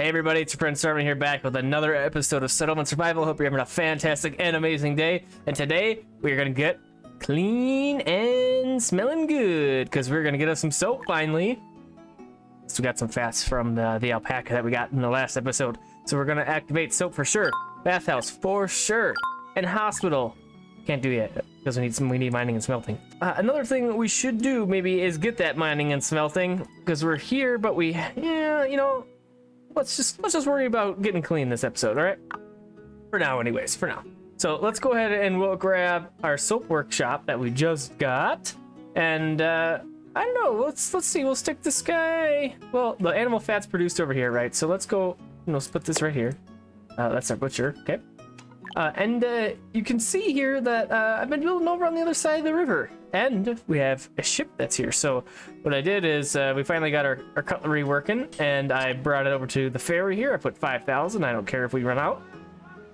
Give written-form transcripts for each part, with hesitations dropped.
Hey everybody, it's your friend Sarmate here, back with another episode of Settlement Survival. Hope you're having a fantastic and amazing day. And today, we're gonna get clean and smelling good, because we're gonna get us some soap finally. So we got some fats from the alpaca that we got in the last episode. So we're gonna activate soap for sure, bathhouse for sure, and hospital. Can't do yet, because we need mining and smelting. Another thing we should do maybe is get that mining and smelting, because we're here, but let's just worry about getting clean this episode, all right? For now, anyways, for now. So let's go ahead and we'll grab our soap workshop that we just got, and I don't know. Let's see. We'll stick this guy. Well, the animal fat's produced over here, right? So let's go. Let's put this right here. That's our butcher. Okay. And you can see here that I've been building over on the other side of the river, and we have a ship that's here. So what I did is we finally got our cutlery working, and I brought it over to the ferry here. I put 5,000. I don't care if we run out.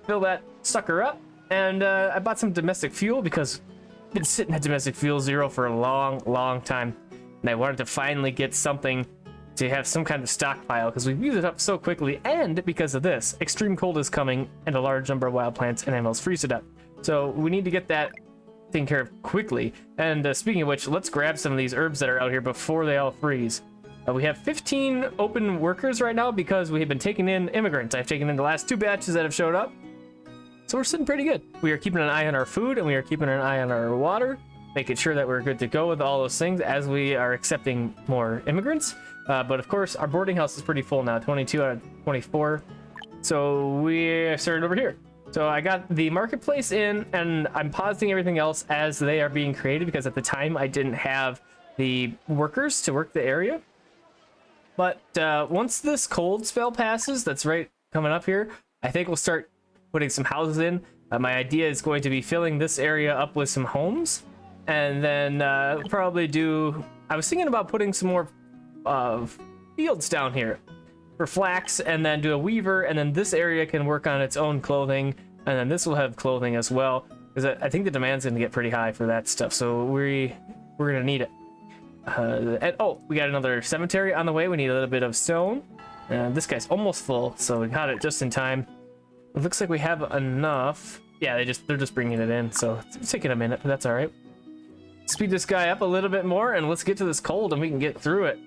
Fill that sucker up, and I bought some domestic fuel because I've been sitting at domestic fuel 0 for a long time, and I wanted to finally get something to have some kind of stockpile, because we've used it up so quickly, and because of this, extreme cold is coming and a large number of wild plants and animals freeze to death. So we need to get that taken care of quickly. And speaking of which, let's grab some of these herbs that are out here before they all freeze. We have 15 open workers right now because we have been taking in immigrants. I've taken in the last 2 batches that have showed up, so we're sitting pretty good. We are keeping an eye on our food, and we are keeping an eye on our water, making sure that we're good to go with all those things as we are accepting more immigrants. But of course, our boarding house is pretty full now, 22 out of 24. So we started over here. So I got the marketplace in, and I'm pausing everything else as they are being created, because at the time I didn't have the workers to work the area. But once this cold spell passes, that's right coming up here, I think we'll start putting some houses in. My idea is going to be filling this area up with some homes, and then probably do, I was thinking about putting some more fields down here for flax, and then do a weaver, and then this area can work on its own clothing, and then this will have clothing as well, because I think the demand's going to get pretty high for that stuff, so we're going to need it. And oh, we got another cemetery on the way. We need a little bit of stone, and this guy's almost full, so we got it just in time. It looks like we have enough. Yeah, they're just bringing it in, so it's taking a minute, but that's all right. Speed this guy up a little bit more, and let's get to this cold, and we can get through it.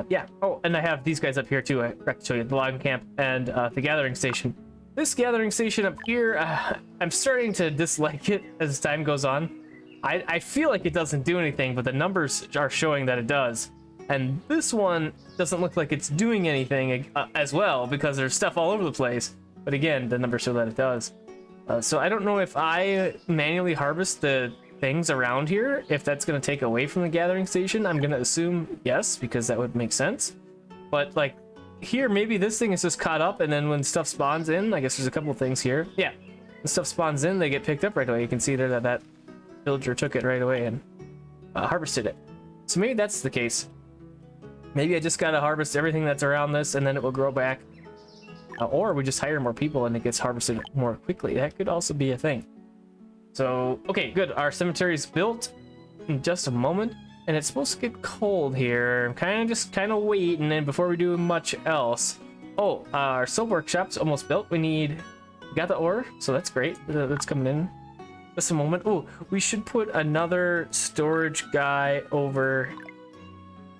Yeah. Oh, and I have these guys up here too. I forgot to show you the logging camp and the gathering station. This gathering station up here, I'm starting to dislike it as time goes on. I feel like it doesn't do anything, but the numbers are showing that it does. And this one doesn't look like it's doing anything as well, because there's stuff all over the place. But again, the numbers show that it does. So I don't know if I manually harvest the things around here, if that's going to take away from the gathering station. I'm going to assume yes, because that would make sense. But like here, maybe this thing is just caught up, and then when stuff spawns in, I guess there's a couple of things here. Yeah, when stuff spawns in, they get picked up right away. You can see there that villager took it right away and harvested it. So maybe that's the case. Maybe I just got to harvest everything that's around this, and then it will grow back. Or we just hire more people and it gets harvested more quickly. That could also be a thing. So, okay, good. Our cemetery is built in just a moment, and it's supposed to get cold here. I'm just waiting, and before we do much else. Oh, our soap workshop's almost built. We got the ore, so that's great. That's coming in. Just a moment. Oh, we should put another storage guy over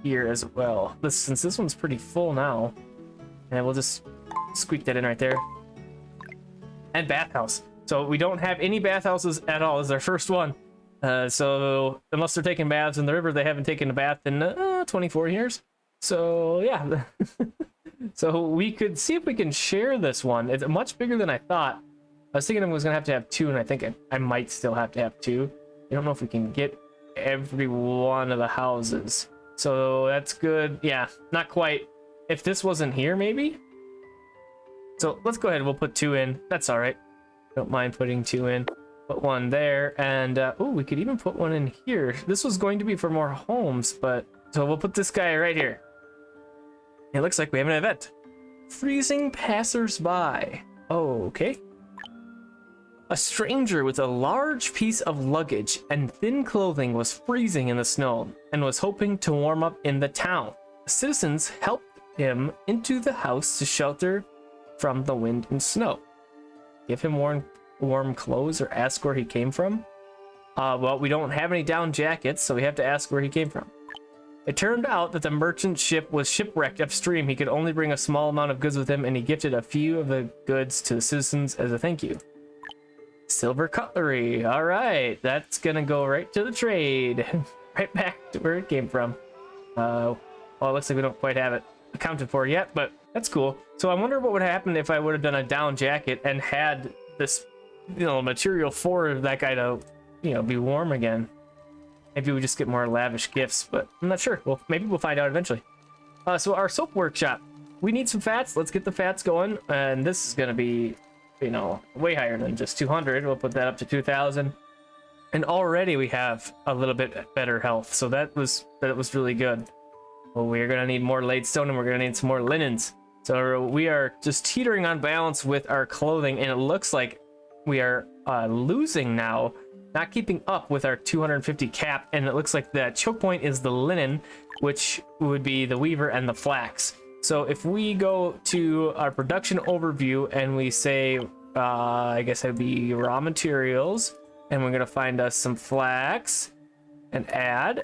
here as well. Since this one's pretty full now, and we'll just squeak that in right there. And bathhouse. So we don't have any bathhouses at all. This is our first one. So unless they're taking baths in the river, they haven't taken a bath in 24 years. So yeah. So we could see if we can share this one. It's much bigger than I thought. I was thinking I was gonna have to have 2, and I think I might still have to have 2. I don't know if we can get every one of the houses. So that's good. Yeah, not quite. If this wasn't here, maybe. So let's go ahead. We'll put 2 in. That's all right. Don't mind putting 2 in. Put 1 there, and oh, we could even put 1 in here. This was going to be for more homes, but so we'll put this guy right here. It looks like we have an event. Freezing passers-by. Okay. A stranger with a large piece of luggage and thin clothing was freezing in the snow and was hoping to warm up in the town. Citizens helped him into the house to shelter from the wind and snow. Give him warm clothes or ask where he came from. Well, we don't have any down jackets, so we have to ask where he came from. It turned out that the merchant ship was shipwrecked upstream. He could only bring a small amount of goods with him, and he gifted a few of the goods to the citizens as a thank you. Silver cutlery. All right, that's gonna go right to the trade. Right back to where it came from. Well, it looks like we don't quite have it accounted for yet, but that's cool. So I wonder what would happen if I would have done a down jacket and had this, material for that guy to, be warm again. Maybe we just get more lavish gifts, but I'm not sure. Well, maybe we'll find out eventually. So our soap workshop. We need some fats. Let's get the fats going. And this is going to be, way higher than just 200. We'll put that up to 2,000. And already we have a little bit better health. So that was really good. Well, we're going to need more laid stone, and we're going to need some more linens. So we are just teetering on balance with our clothing, and it looks like we are losing now. Not keeping up with our 250 cap, and it looks like the choke point is the linen, which would be the weaver and the flax. So if we go to our production overview and we say, I guess it would be raw materials, and we're gonna find us some flax and add.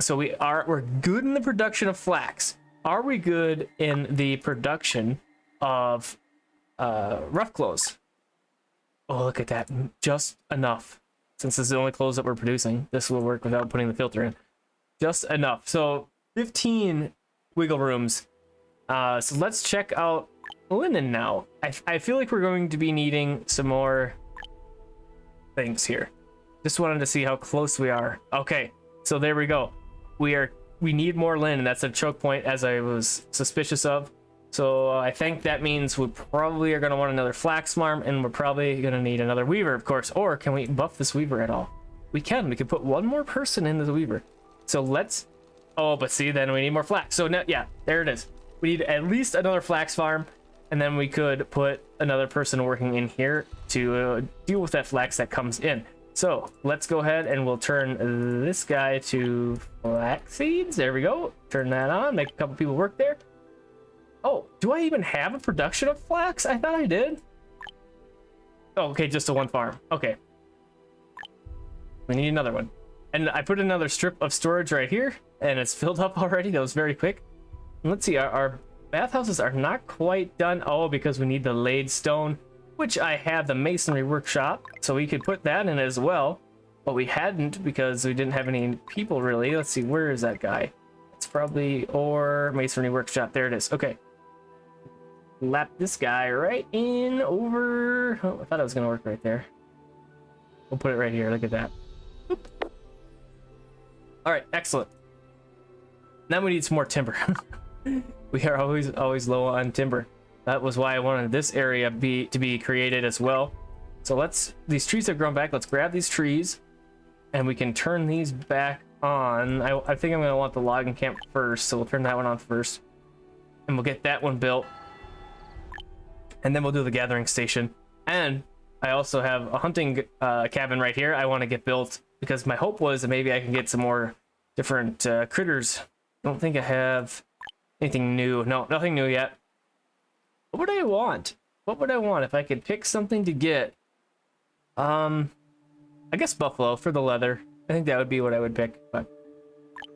So we're good in the production of flax. Are we good in the production of rough clothes? Oh, look at that, just enough. Since this is the only clothes that we're producing, this will work without putting the filter in. Just enough. So 15 wiggle rooms. So let's check out linen now. I feel like we're going to be needing some more things here. Just wanted to see how close we are. Okay, so there we go. We need more linen. That's a choke point, as I was suspicious of. So I think that means we probably are going to want another flax farm, and we're probably going to need another weaver, of course. Or can we buff this weaver at all? We can. We could put one more person into the weaver. So let's... Oh, but see, then we need more flax. So now, yeah, there it is. We need at least another flax farm, and then we could put another person working in here to deal with that flax that comes in. So let's go ahead and we'll turn this guy to flax seeds. There we go. Turn that on. Make a couple people work there. Oh, do I even have a production of flax? I thought I did. Oh, okay, just a one farm. Okay. We need another one. And I put another strip of storage right here, and it's filled up already. That was very quick. And let's see, our bathhouses are not quite done. Oh, because we need the laid stone, which I have the masonry workshop, so we could put that in as well. But we hadn't because we didn't have any people really. Let's see, where is that guy? It's probably or masonry workshop. There it is. Okay. Lap this guy right in over. Oh, I thought it was gonna work right there. We'll put it right here. Look at that. Oop. All right, excellent. Now we need some more timber. We are always low on timber. That was why I wanted this area to be created as well. So these trees have grown back. Let's grab these trees, and we can turn these back on. I think I'm gonna want the logging camp first, so we'll turn that one on first, and we'll get that one built. And then we'll do the gathering station. And I also have a hunting cabin right here I want to get built, because my hope was that maybe I can get some more different critters. I don't think I have anything new. No, nothing new yet. What would I want? What would I want if I could pick something to get? I guess buffalo for the leather. I think that would be what I would pick, but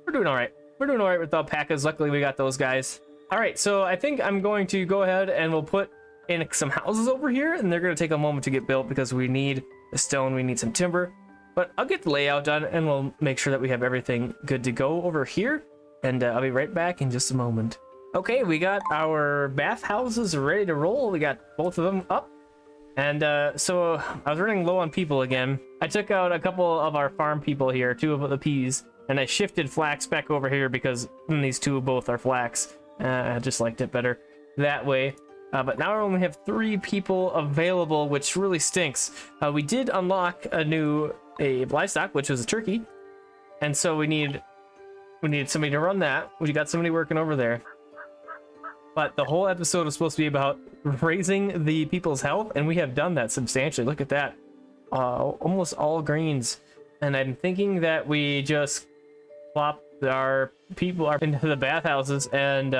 we're doing all right. We're doing all right with alpacas. Luckily, we got those guys. All right, so I think I'm going to go ahead and we'll put in some houses over here, and they're going to take a moment to get built because we need the stone, we need some timber. But I'll get the layout done, and we'll make sure that we have everything good to go over here. And I'll be right back in just a moment. Okay, we got our bathhouses ready to roll. We got both of them up. And so I was running low on people again. I took out a couple of our farm people here, 2 of the peas, and I shifted flax back over here because these 2 both are flax. I just liked it better that way. But now I only have 3 people available, which really stinks. We did unlock a livestock, which was a turkey. And so we need somebody to run that. We got somebody working over there. But the whole episode was supposed to be about raising the people's health, and we have done that substantially. Look at that. Almost all greens. And I'm thinking that we just plop our people into the bathhouses and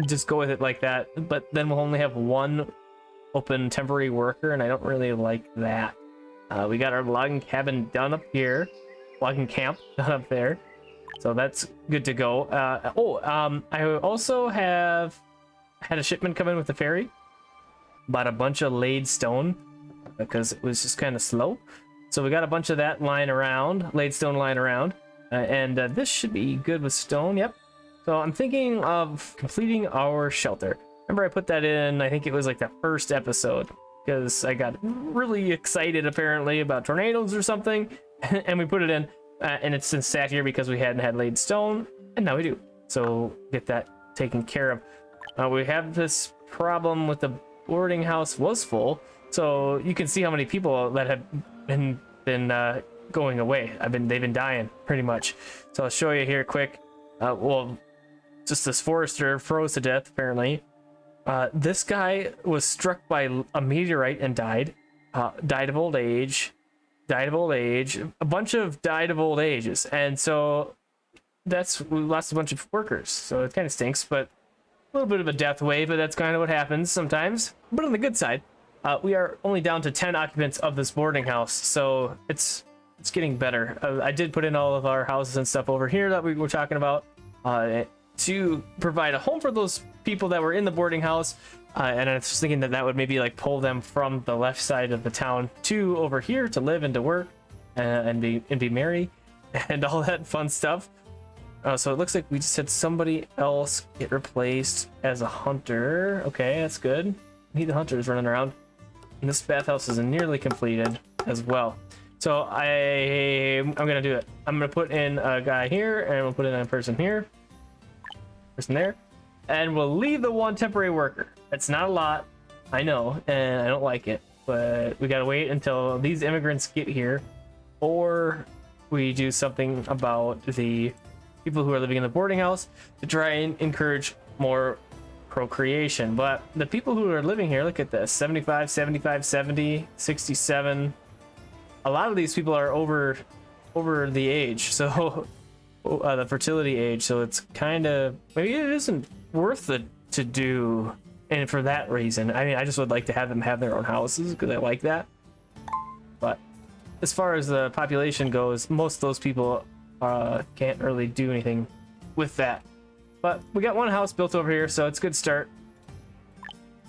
just go with it like that. But then we'll only have one open temporary worker, and I don't really like that. We got our logging cabin done up here, logging camp done up there, so that's good to go. I also had a shipment come in with the ferry, bought a bunch of laid stone because it was just kind of slow, so we got a bunch of that lying around, laid stone lying around, and this should be good with stone. Yep. So I'm thinking of completing our shelter. Remember, I put that in, I think it was like the first episode, because I got really excited apparently about tornadoes or something, and we put it in, and it's since sat here because we hadn't had laid stone, and now we do. So get that taken care of. We have this problem with the boarding house was full, so you can see how many people that have been going away. They've been dying pretty much. So I'll show you here quick. Well, just this forester froze to death apparently. This guy was struck by a meteorite and died. Died of old age. A bunch of died of old ages. And so we lost a bunch of workers. So it kind of stinks, but a little bit of a death wave, but that's kind of what happens sometimes. But on the good side, we are only down to 10 occupants of this boarding house. So it's getting better. I did put in all of our houses and stuff over here that we were talking about to provide a home for those people that were in the boarding house, and I was thinking that would maybe like pull them from the left side of the town to over here to live and to work and be merry and all that fun stuff. So it looks like we just had somebody else get replaced as a hunter. Okay, that's good. The hunters running around, and this bathhouse is nearly completed as well. So I'm gonna do it. I'm gonna put in a guy here, and we'll put in a person here, person there, and we'll leave the one temporary worker. It's not a lot, I know, and I don't like it, but we gotta wait until these immigrants get here, or we do something about the people who are living in the boarding house to try and encourage more procreation. But the people who are living here, look at this, 75, 70, 67. A lot of these people are over the age, so the fertility age, so it's kind of, maybe it isn't worth it to do. And for that reason, I mean, I just would like to have them have their own houses because I like that. But as far as the population goes, most of those people can't really do anything with that. But we got one house built over here, so it's a good start,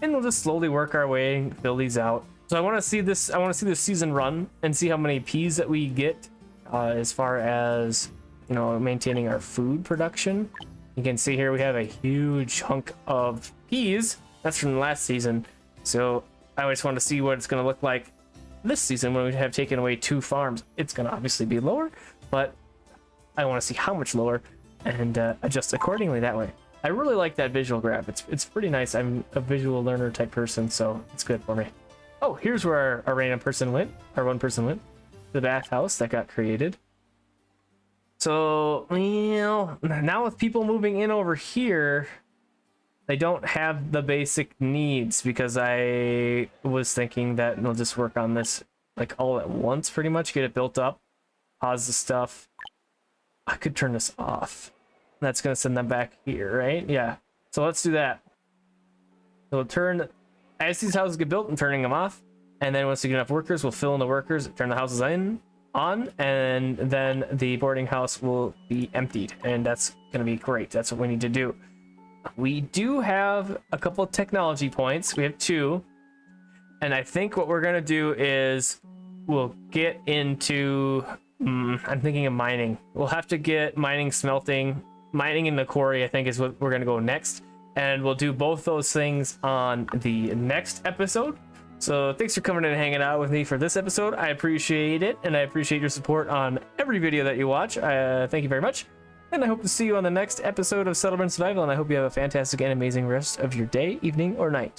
and we'll just slowly work our way and fill these out. So I want to see this season run and see how many peas that we get, as far as, you know, maintaining our food production. You can see here we have a huge hunk of peas. That's from the last season. So I just want to see what it's going to look like this season when we have taken away 2 farms. It's going to obviously be lower, but I want to see how much lower and adjust accordingly that way. I really like that visual grab. It's pretty nice. I'm a visual learner type person, so it's good for me. Oh, here's where our random person went, our one person went. The bathhouse that got created. So, well, now with people moving in over here, they don't have the basic needs, because I was thinking that we'll just work on this like all at once, pretty much, get it built up, pause the stuff. I could turn this off. That's gonna send them back here, right? Yeah. So let's do that. So we'll turn, as these houses get built, I'm turning them off, and then once we get enough workers, we'll fill in the workers, turn the houses on, and then the boarding house will be emptied, and that's gonna be great. That's what we need to do. We do have a couple of technology points. We have 2, and I think what we're gonna do is we'll get into I'm thinking of mining. We'll have to get mining, smelting, mining in the quarry, I think, is what we're gonna go next, and we'll do both those things on the next episode. So thanks for coming in and hanging out with me for this episode. I appreciate it, and I appreciate your support on every video that you watch. Thank you very much, and I hope to see you on the next episode of Settlement Survival, and I hope you have a fantastic and amazing rest of your day, evening, or night.